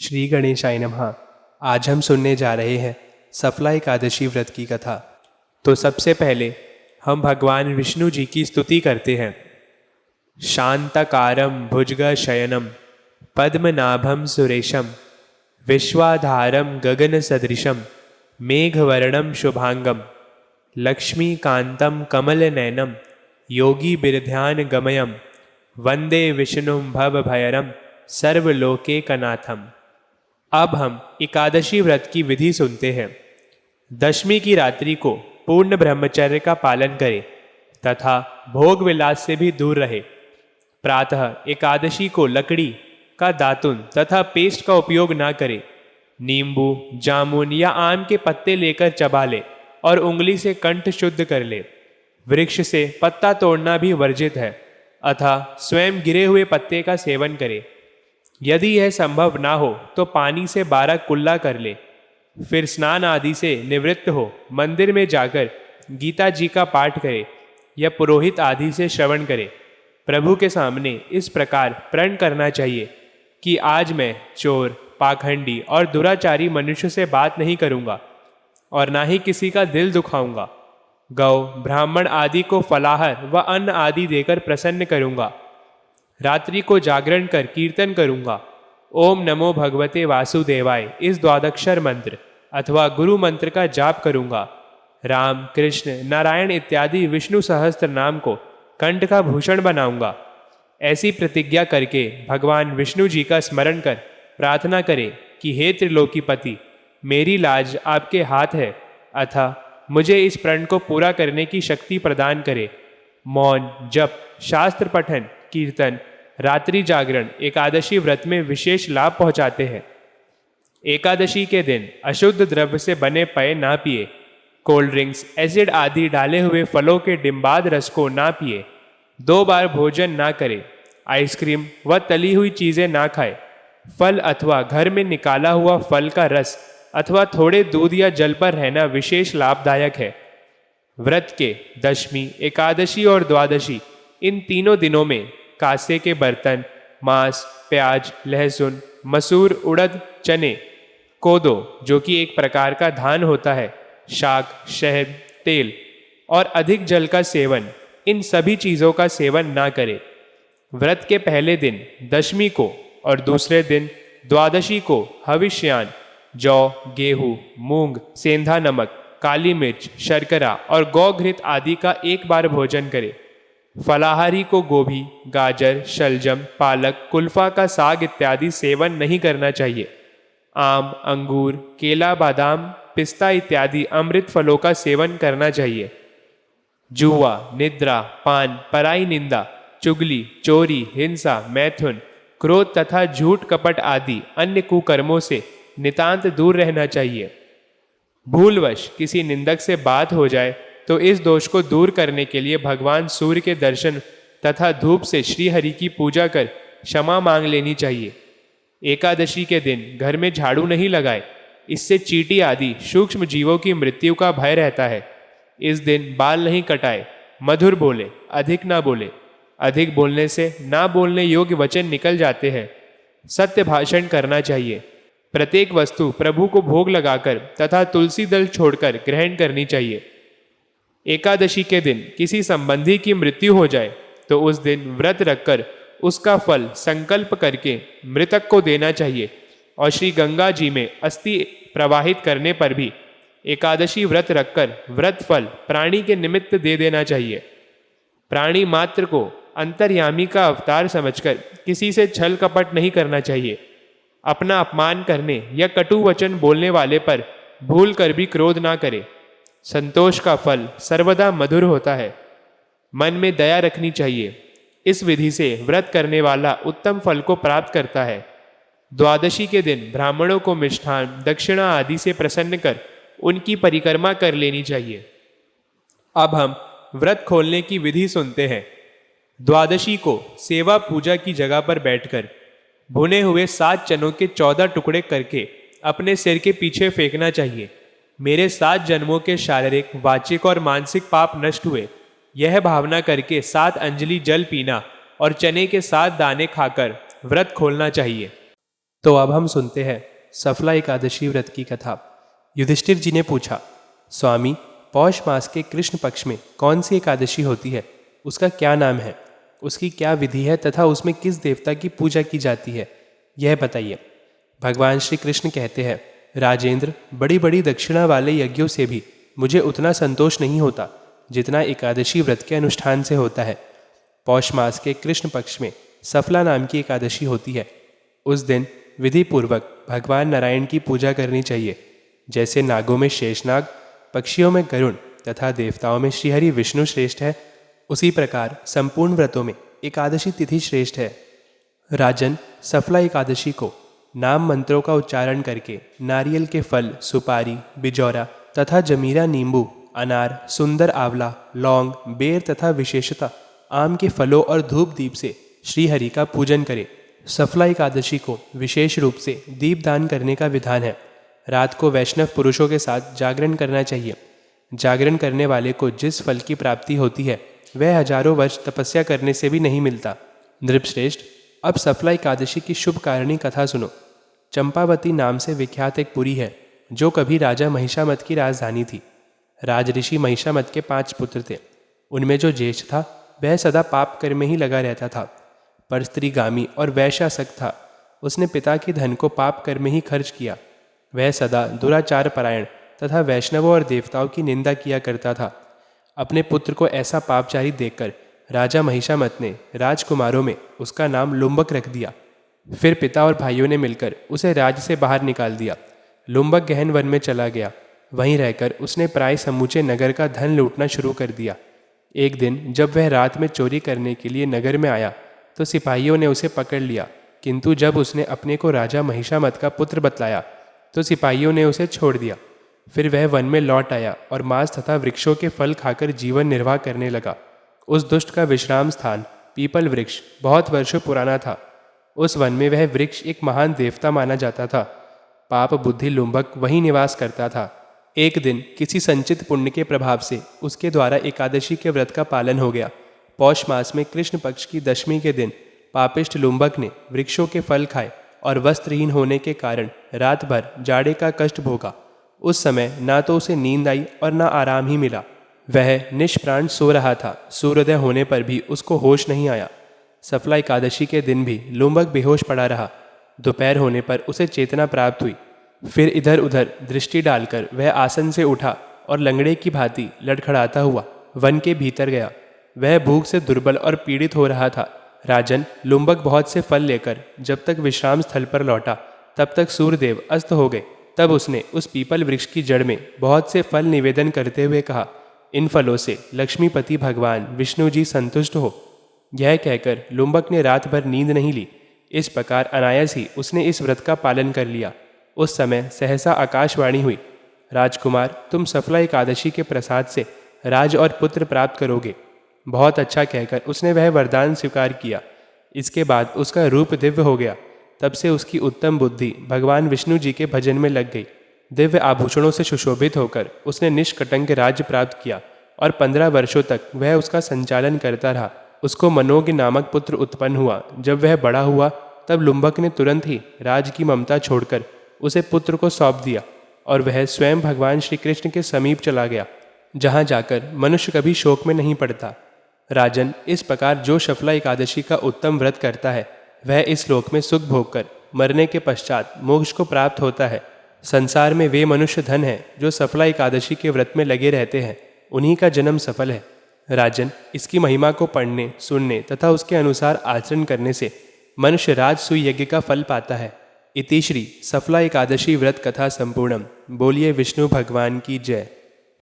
श्री गणेशाय नमः। आज हम सुनने जा रहे हैं सफला एकादशी व्रत की कथा। तो सबसे पहले हम भगवान विष्णु जी की स्तुति करते हैं। शांतकारं भुजगशयनं पद्मनाभं सुरेशं विश्वाधारं गगन सदृशं मेघवर्णं शुभांगं लक्ष्मीकांतं कमलनयनं योगी बिरध्यान गमयं वंदे विष्णुं भवभयरं सर्वलोकैकनाथम। अब हम एकादशी व्रत की विधि सुनते हैं। दशमी की रात्रि को पूर्ण ब्रह्मचर्य का पालन करें तथा भोग विलास से भी दूर रहे। प्रातः एकादशी को लकड़ी का दातुन तथा पेस्ट का उपयोग ना करें। नींबू, जामुन या आम के पत्ते लेकर चबा ले और उंगली से कंठ शुद्ध कर ले। वृक्ष से पत्ता तोड़ना भी वर्जित है, अतः स्वयं गिरे हुए पत्ते का सेवन करें। यदि यह संभव ना हो तो पानी से 12 कुल्ला कर ले। फिर स्नान आदि से निवृत्त हो मंदिर में जाकर गीता जी का पाठ करे या पुरोहित आदि से श्रवण करे। प्रभु के सामने इस प्रकार प्रण करना चाहिए कि आज मैं चोर, पाखंडी और दुराचारी मनुष्य से बात नहीं करूँगा और ना ही किसी का दिल दुखाऊंगा। गौ, ब्राह्मण आदि को फलाहार व अन्न आदि देकर प्रसन्न करूँगा। रात्रि को जागरण कर कीर्तन करूँगा। ओम नमो भगवते वासुदेवाय इस द्वादक्षर मंत्र अथवा गुरु मंत्र का जाप करूँगा। राम, कृष्ण, नारायण इत्यादि विष्णु सहस्त्र नाम को कंठ का भूषण बनाऊंगा। ऐसी प्रतिज्ञा करके भगवान विष्णु जी का स्मरण कर प्रार्थना करें कि हे त्रिलोकीपति, मेरी लाज आपके हाथ है, अतः मुझे इस प्रण को पूरा करने की शक्ति प्रदान करे। मौन, जप, शास्त्र पठन, कीर्तन, रात्रि जागरण एकादशी व्रत में विशेष लाभ पहुंचाते हैं। एकादशी के दिन अशुद्ध द्रव्य से बने पेय ना पिए। कोल्ड ड्रिंक्स, एसिड आदि डाले हुए फलों के डिम्बाद रस को ना पिए। 2 बार भोजन ना करें। आइसक्रीम व तली हुई चीज़ें ना खाए। फल अथवा घर में निकाला हुआ फल का रस अथवा थोड़े दूध या जल पर रहना विशेष लाभदायक है। व्रत के दशमी, एकादशी और द्वादशी इन तीनों दिनों में कांसे के बर्तन, मांस, प्याज, लहसुन, मसूर, उड़द, चने, कोदो जो कि एक प्रकार का धान होता है, शाक, शहद, तेल और अधिक जल का सेवन, इन सभी चीज़ों का सेवन ना करें। व्रत के पहले दिन दशमी को और दूसरे दिन द्वादशी को हविष्यान, जौ, गेहूँ, मूंग, सेंधा नमक, काली मिर्च, शर्करा और गौघृत आदि का 1 बार भोजन करें। फलाहारी को गोभी, गाजर, शलजम, पालक, कुल्फा का साग इत्यादि सेवन नहीं करना चाहिए। आम, अंगूर, केला, बादाम, पिस्ता इत्यादि अमृत फलों का सेवन करना चाहिए। जुआ, निद्रा, पान, पराई निंदा, चुगली, चोरी, हिंसा, मैथुन, क्रोध तथा झूठ कपट आदि अन्य कुकर्मों से नितांत दूर रहना चाहिए। भूलवश किसी निंदक से बात हो जाए तो इस दोष को दूर करने के लिए भगवान सूर्य के दर्शन तथा धूप से श्री हरि की पूजा कर क्षमा मांग लेनी चाहिए। एकादशी के दिन घर में झाड़ू नहीं लगाए, इससे चींटी आदि सूक्ष्म जीवों की मृत्यु का भय रहता है। इस दिन बाल नहीं कटाए, मधुर बोले, अधिक ना बोले। अधिक बोलने से ना बोलने योग्य वचन निकल जाते हैं। सत्य भाषण करना चाहिए। प्रत्येक वस्तु प्रभु को भोग लगाकर तथा तुलसी दल छोड़कर ग्रहण करनी चाहिए। एकादशी के दिन किसी संबंधी की मृत्यु हो जाए तो उस दिन व्रत रखकर उसका फल संकल्प करके मृतक को देना चाहिए और श्री गंगा जी में अस्थि प्रवाहित करने पर भी एकादशी व्रत रखकर व्रत फल प्राणी के निमित्त दे देना चाहिए। प्राणी मात्र को अंतर्यामी का अवतार समझकर किसी से छल कपट नहीं करना चाहिए। अपना अपमान करने या कटु वचन बोलने वाले पर भूल कर भी क्रोध ना करे। संतोष का फल सर्वदा मधुर होता है। मन में दया रखनी चाहिए। इस विधि से व्रत करने वाला उत्तम फल को प्राप्त करता है। द्वादशी के दिन ब्राह्मणों को मिष्ठान, दक्षिणा आदि से प्रसन्न कर उनकी परिक्रमा कर लेनी चाहिए। अब हम व्रत खोलने की विधि सुनते हैं। द्वादशी को सेवा पूजा की जगह पर बैठकर भुने हुए 7 चनों के 14 टुकड़े करके अपने सिर के पीछे फेंकना चाहिए। मेरे 7 जन्मों के शारीरिक, वाचिक और मानसिक पाप नष्ट हुए, यह भावना करके 7 अंजलि जल पीना और चने के 7 दाने खाकर व्रत खोलना चाहिए। तो अब हम सुनते हैं सफला एकादशी व्रत की कथा। युधिष्ठिर जी ने पूछा, स्वामी, पौष मास के कृष्ण पक्ष में कौन सी एकादशी होती है? उसका क्या नाम है? उसकी क्या विधि है तथा उसमें किस देवता की पूजा की जाती है, यह बताइए। भगवान श्री कृष्ण कहते हैं, राजेंद्र, बड़ी बड़ी दक्षिणा वाले यज्ञों से भी मुझे उतना संतोष नहीं होता जितना एकादशी व्रत के अनुष्ठान से होता है। पौष मास के कृष्ण पक्ष में सफला नाम की एकादशी होती है। उस दिन विधि पूर्वक भगवान नारायण की पूजा करनी चाहिए। जैसे नागों में शेषनाग, पक्षियों में गरुण तथा देवताओं में श्रीहरि विष्णु श्रेष्ठ है, उसी प्रकार संपूर्ण व्रतों में एकादशी तिथि श्रेष्ठ है। राजन, सफला एकादशी को नाम मंत्रों का उच्चारण करके नारियल के फल, सुपारी, बिजौरा तथा जमीरा नींबू, अनार, सुंदर आंवला, लौंग, बेर तथा विशेषतः आम के फलों और धूप दीप से श्रीहरि का पूजन करें। सफला एकादशी को विशेष रूप से दीपदान करने का विधान है। रात को वैष्णव पुरुषों के साथ जागरण करना चाहिए। जागरण करने वाले को जिस फल की प्राप्ति होती है वह हजारों वर्ष तपस्या करने से भी नहीं मिलता। नृपश्रेष्ठ, अब सफला एकादशी की शुभ कारिणी कथा सुनो। चंपावती नाम से विख्यात एक पुरी है जो कभी राजा महिषामत की राजधानी थी। राजऋषि महिषामत के 5 पुत्र थे। उनमें जो ज्येष्ठ था वह सदा पाप कर्म में ही लगा रहता था, पर स्त्रीगामी और वैश्यासक्त था। उसने पिता के धन को पाप कर्म में ही खर्च किया। वह सदा दुराचार परायण तथा वैष्णवों और देवताओं की निंदा किया करता था। अपने पुत्र को ऐसा पापचारी देखकर राजा महिषामत ने राजकुमारों में उसका नाम लुम्बक रख दिया। फिर पिता और भाइयों ने मिलकर उसे राज्य से बाहर निकाल दिया। लुम्बक गहन वन में चला गया। वहीं रहकर उसने प्राय समूचे नगर का धन लूटना शुरू कर दिया। एक दिन जब वह रात में चोरी करने के लिए नगर में आया तो सिपाहियों ने उसे पकड़ लिया, किंतु जब उसने अपने को राजा महिषामत का पुत्र बतलाया तो सिपाहियों ने उसे छोड़ दिया। फिर वह वन में लौट आया और मांस तथा वृक्षों के फल खाकर जीवन निर्वाह करने लगा। उस दुष्ट का विश्राम स्थान पीपल वृक्ष बहुत वर्षों पुराना था। उस वन में वह वृक्ष एक महान देवता माना जाता था। पाप बुद्धि लुम्बक वहीं निवास करता था। एक दिन किसी संचित पुण्य के प्रभाव से उसके द्वारा एकादशी के व्रत का पालन हो गया। पौष मास में कृष्ण पक्ष की दशमी के दिन पापिष्ठ लुम्बक ने वृक्षों के फल खाए और वस्त्रहीन होने के कारण रात भर जाड़े का कष्ट भोगा। उस समय ना तो उसे नींद आई और ना आराम ही मिला। वह निष्प्राण सो रहा था। सूर्योदय होने पर भी उसको होश नहीं आया। सफला एकादशी के दिन भी लुम्बक बेहोश पड़ा रहा। दोपहर होने पर उसे चेतना प्राप्त हुई। फिर इधर उधर दृष्टि डालकर वह आसन से उठा और लंगड़े की भांति लड़खड़ाता हुआ वन के भीतर गया। वह भूख से दुर्बल और पीड़ित हो रहा था। राजन, लुम्बक बहुत से फल लेकर जब तक विश्राम स्थल पर लौटा तब तक सूर्यदेव अस्त हो गए। तब उसने उस पीपल वृक्ष की जड़ में बहुत से फल निवेदन करते हुए कहा, इन फलों से लक्ष्मीपति भगवान विष्णु जी संतुष्ट हो। यह कहकर लुम्बक ने रात भर नींद नहीं ली। इस प्रकार अनायास ही उसने इस व्रत का पालन कर लिया। उस समय सहसा आकाशवाणी हुई, राजकुमार, तुम सफला एकादशी के प्रसाद से राज और पुत्र प्राप्त करोगे। बहुत अच्छा कहकर उसने वह वरदान स्वीकार किया। इसके बाद उसका रूप दिव्य हो गया। तब से उसकी उत्तम बुद्धि भगवान विष्णु जी के भजन में लग गई। दिव्य आभूषणों से सुशोभित होकर उसने निष्कटंक राज्य प्राप्त किया और 15 वर्षों तक वह उसका संचालन करता रहा। उसको मनोज्ञ नामक पुत्र उत्पन्न हुआ। जब वह बड़ा हुआ तब लुम्बक ने तुरंत ही राज की ममता छोड़कर उसे पुत्र को सौंप दिया और वह स्वयं भगवान श्री कृष्ण के समीप चला गया, जहाँ जाकर मनुष्य कभी शोक में नहीं पड़ता। राजन, इस प्रकार जो सफला एकादशी का उत्तम व्रत करता है वह इस लोक में सुख भोग कर मरने के पश्चात मोक्ष को प्राप्त होता है। संसार में वे मनुष्य धन है जो सफला एकादशी के व्रत में लगे रहते हैं, उन्हीं का जन्म सफल है। राजन, इसकी महिमा को पढ़ने, सुनने तथा उसके अनुसार आचरण करने से मनुष्य राजसूय यज्ञ का फल पाता है। इति श्री सफला एकादशी व्रत कथा संपूर्णम। बोलिए विष्णु भगवान की जय।